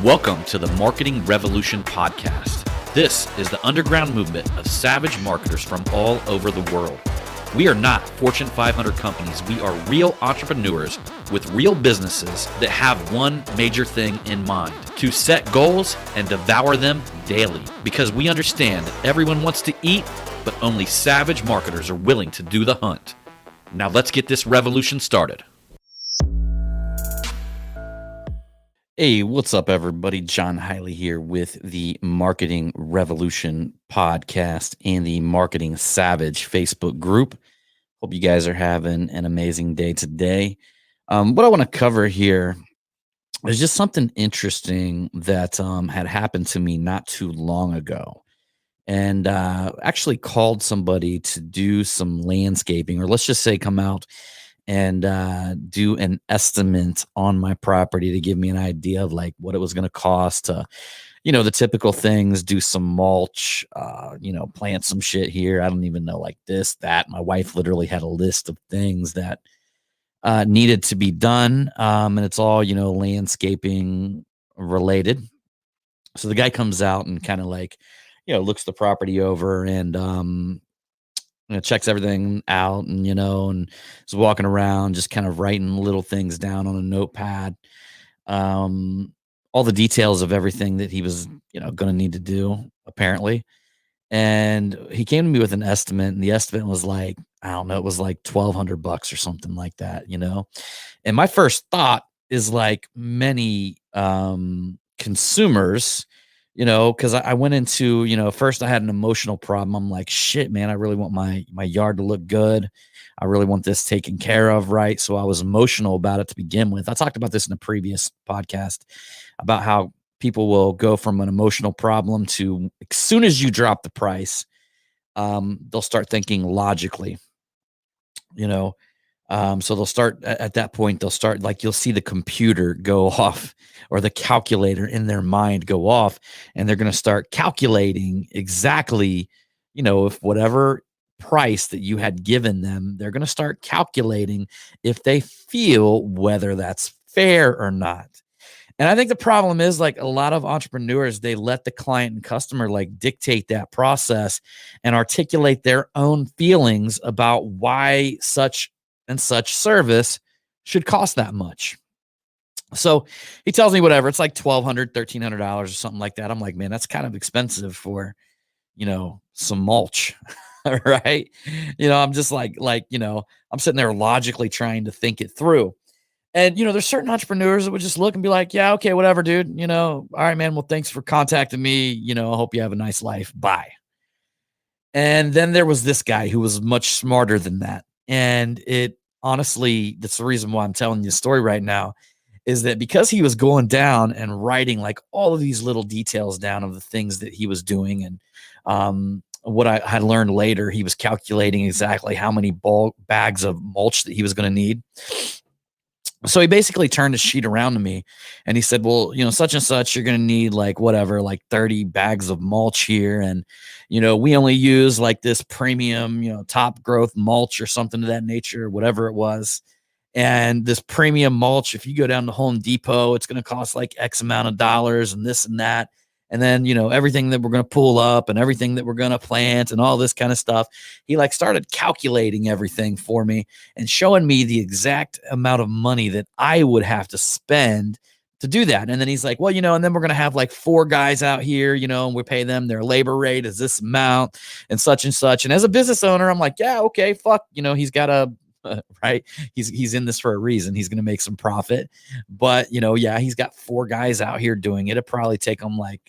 Welcome to the Marketing Revolution podcast. This is the underground movement of savage marketers from all over the world. We are not Fortune 500 companies. We are real entrepreneurs with real businesses that have one major thing in mind: to set goals and devour them daily. Because we understand that everyone wants to eat, but only savage marketers are willing to do the hunt. Now let's get this revolution started. Hey, what's up, everybody? John Hiley here with the Marketing Revolution podcast and the Marketing Savage Facebook group. Hope you guys are having an amazing day today. What I want to cover here is just something interesting that had happened to me not too long ago. And actually called somebody to do some landscaping, or let's just say come out and do an estimate on my property to give me an idea of like what it was going to cost to, the typical things, do some mulch, plant some shit here. I don't even know, like this, that. My wife literally had a list of things that needed to be done. And it's all, landscaping related. So the guy comes out and kind of like, looks the property over and, checks everything out and is walking around just kind of writing little things down on a notepad, all the details of everything that he was going to need to do apparently. And he came to me with an estimate, and the estimate was like, I don't know, it was like $1,200 or something like that. And my first thought is like many consumers, because I went into, first I had an emotional problem. I'm like, shit, man, I really want my yard to look good. I really want this taken care of, right? So I was emotional about it to begin with. I talked about this in a previous podcast about how people will go from an emotional problem to, as soon as you drop the price, they'll start thinking logically, so they'll start at that point, they'll start like, you'll see the computer go off or the calculator in their mind go off, and they're going to start calculating exactly, if whatever price that you had given them, they're going to start calculating if they feel whether that's fair or not. And I think the problem is, like, a lot of entrepreneurs, they let the client and customer like dictate that process and articulate their own feelings about why such and such service should cost that much. So he tells me whatever, it's like $1,200, $1,300 or something like that. I'm like, man, that's kind of expensive for, some mulch. Right. I'm just like, I'm sitting there logically trying to think it through. And, there's certain entrepreneurs that would just look and be like, yeah, okay, whatever, dude. All right, man. Well, thanks for contacting me. I hope you have a nice life. Bye. And then there was this guy who was much smarter than that. And it honestly, that's the reason why I'm telling you the story right now, is that because he was going down and writing like all of these little details down of the things that he was doing. And what I had learned later, he was calculating exactly how many bags of mulch that he was going to need. So he basically turned his sheet around to me and he said, well, such and such, you're going to need like whatever, like 30 bags of mulch here. And, we only use like this premium, top growth mulch or something of that nature, whatever it was. And this premium mulch, if you go down to Home Depot, it's going to cost like X amount of dollars and this and that. And then, everything that we're going to pull up and everything that we're going to plant and all this kind of stuff. He like started calculating everything for me and showing me the exact amount of money that I would have to spend to do that. And then he's like, well, and then we're going to have like 4 guys out here, and we pay them, their labor rate is this amount and such and such. And as a business owner, I'm like, yeah, okay, fuck, he's got a, right. He's in this for a reason. He's going to make some profit, but yeah, he's got 4 guys out here doing it. It'd probably take him like,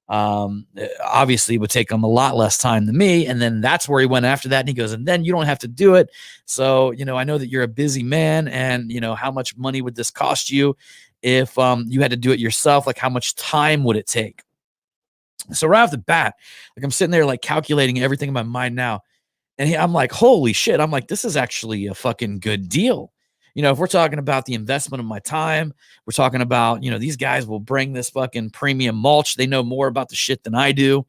obviously it would take him a lot less time than me. And then that's where he went after that. And he goes, and then you don't have to do it. So, I know that you're a busy man and, how much money would this cost you if, you had to do it yourself? Like, how much time would it take? So right off the bat, like I'm sitting there, like calculating everything in my mind now. And I'm like, holy shit. I'm like, this is actually a fucking good deal. If we're talking about the investment of my time, we're talking about, these guys will bring this fucking premium mulch. They know more about the shit than I do.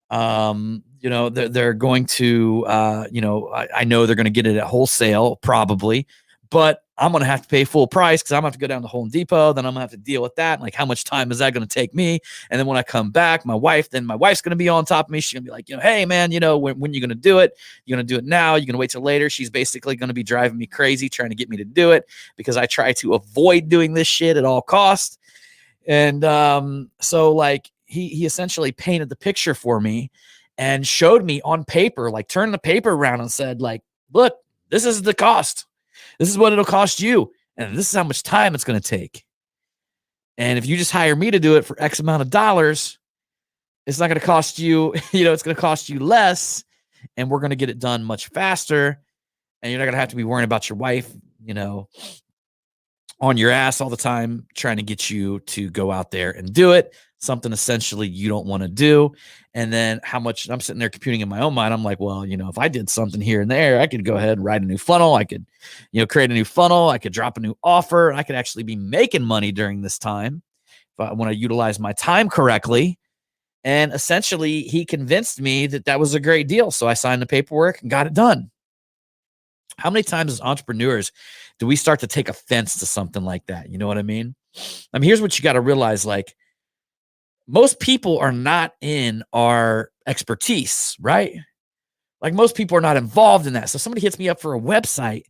They're going to, I know they're going to get it at wholesale probably, but I'm going to have to pay full price because I'm going to have to go down to Home Depot. Then I'm going to have to deal with that. Like, how much time is that going to take me? And then when I come back, my wife's going to be on top of me. She's going to be like, hey, man, when you're going to do it? You're going to do it now? You're going to wait till later? She's basically going to be driving me crazy, trying to get me to do it because I try to avoid doing this shit at all costs. And so like he essentially painted the picture for me and showed me on paper, like turned the paper around and said, like, look, this is the cost. This is what it'll cost you. And this is how much time it's going to take. And if you just hire me to do it for X amount of dollars, it's not going to cost you, it's going to cost you less. And we're going to get it done much faster. And you're not going to have to be worrying about your wife, on your ass all the time, trying to get you to go out there and do it. Something essentially you don't want to do. And then how much I'm sitting there computing in my own mind. I'm like, well, if I did something here and there, I could go ahead and write a new funnel. I could, create a new funnel. I could drop a new offer. I could actually be making money during this time if I want to utilize my time correctly. And essentially he convinced me that that was a great deal. So I signed the paperwork and got it done. How many times as entrepreneurs do we start to take offense to something like that? You know what I mean? Here's what you got to realize. Like, most people are not in our expertise, right? Like, most people are not involved in that. So somebody hits me up for a website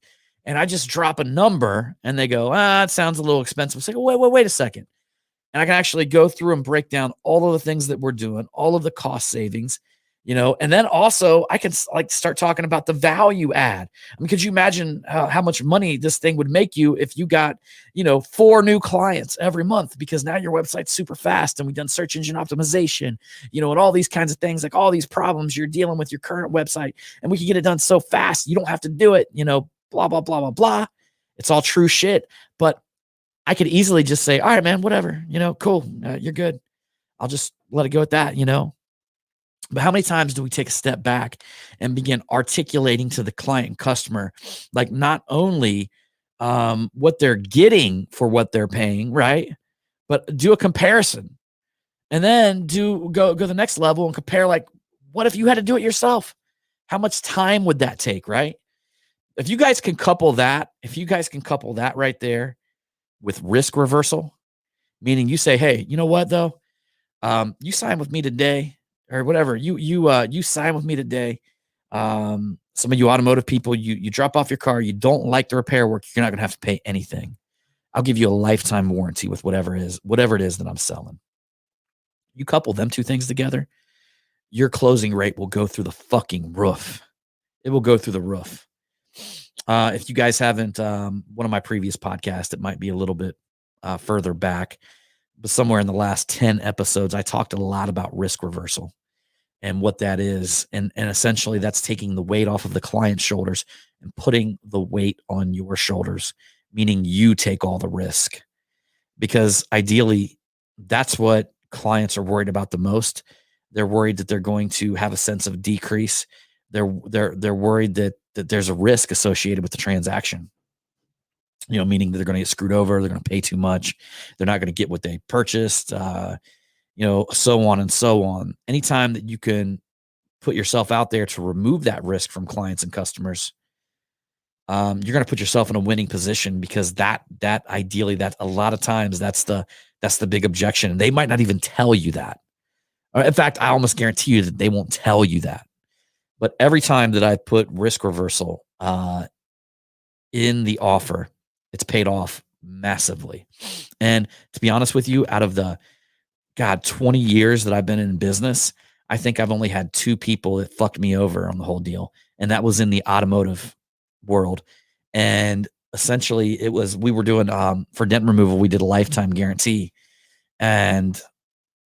and I just drop a number and they go, it sounds a little expensive. It's like, wait a second. And I can actually go through and break down all of the things that we're doing, all of the cost savings, and then also I can like start talking about the value add. I mean, could you imagine how much money this thing would make you if you got, 4 new clients every month, because now your website's super fast and we've done search engine optimization, and all these kinds of things, like all these problems you're dealing with your current website, and we can get it done so fast. You don't have to do it, blah, blah, blah, blah, blah. It's all true shit. But I could easily just say, all right, man, whatever, cool. You're good. I'll just let it go at that, But how many times do we take a step back and begin articulating to the client and customer, like, not only what they're getting for what they're paying, right? But do a comparison, and then go the next level and compare, like, what if you had to do it yourself? How much time would that take, right? If you guys can couple that right there with risk reversal, meaning you say, hey, you know what though? You sign with me today, or whatever. You sign with me today. Some of you automotive people, you drop off your car, you don't like the repair work, you're not gonna have to pay anything. I'll give you a lifetime warranty with whatever it is that I'm selling. You couple them two things together, your closing rate will go through the fucking roof. It will go through the roof. If you guys haven't, one of my previous podcasts, it might be a little bit further back, but somewhere in the last 10 episodes, I talked a lot about risk reversal and what that is. And essentially that's taking the weight off of the client's shoulders and putting the weight on your shoulders, meaning you take all the risk. Because ideally, that's what clients are worried about the most. They're worried that they're going to have a sense of decrease. They're worried that there's a risk associated with the transaction. Meaning that they're going to get screwed over, they're going to pay too much, they're not going to get what they purchased, so on and so on. Anytime that you can put yourself out there to remove that risk from clients and customers, you're going to put yourself in a winning position, because that ideally, that a lot of times that's the big objection. And they might not even tell you that. In fact, I almost guarantee you that they won't tell you that. But every time that I put risk reversal in the offer, it's paid off massively. And to be honest with you, out of the 20 years that I've been in business, I think I've only had 2 people that fucked me over on the whole deal. And that was in the automotive world. And essentially we were doing, for dent removal, we did a lifetime guarantee. And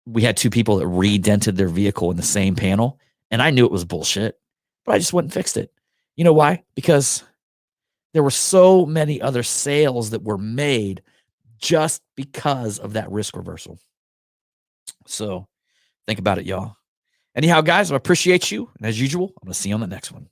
we had 2 people that re-dented their vehicle in the same panel. And I knew it was bullshit, but I just went and fixed it. You know why? Because there were so many other sales that were made just because of that risk reversal. So think about it, y'all. Anyhow, guys, I appreciate you. And as usual, I'm going to see you on the next one.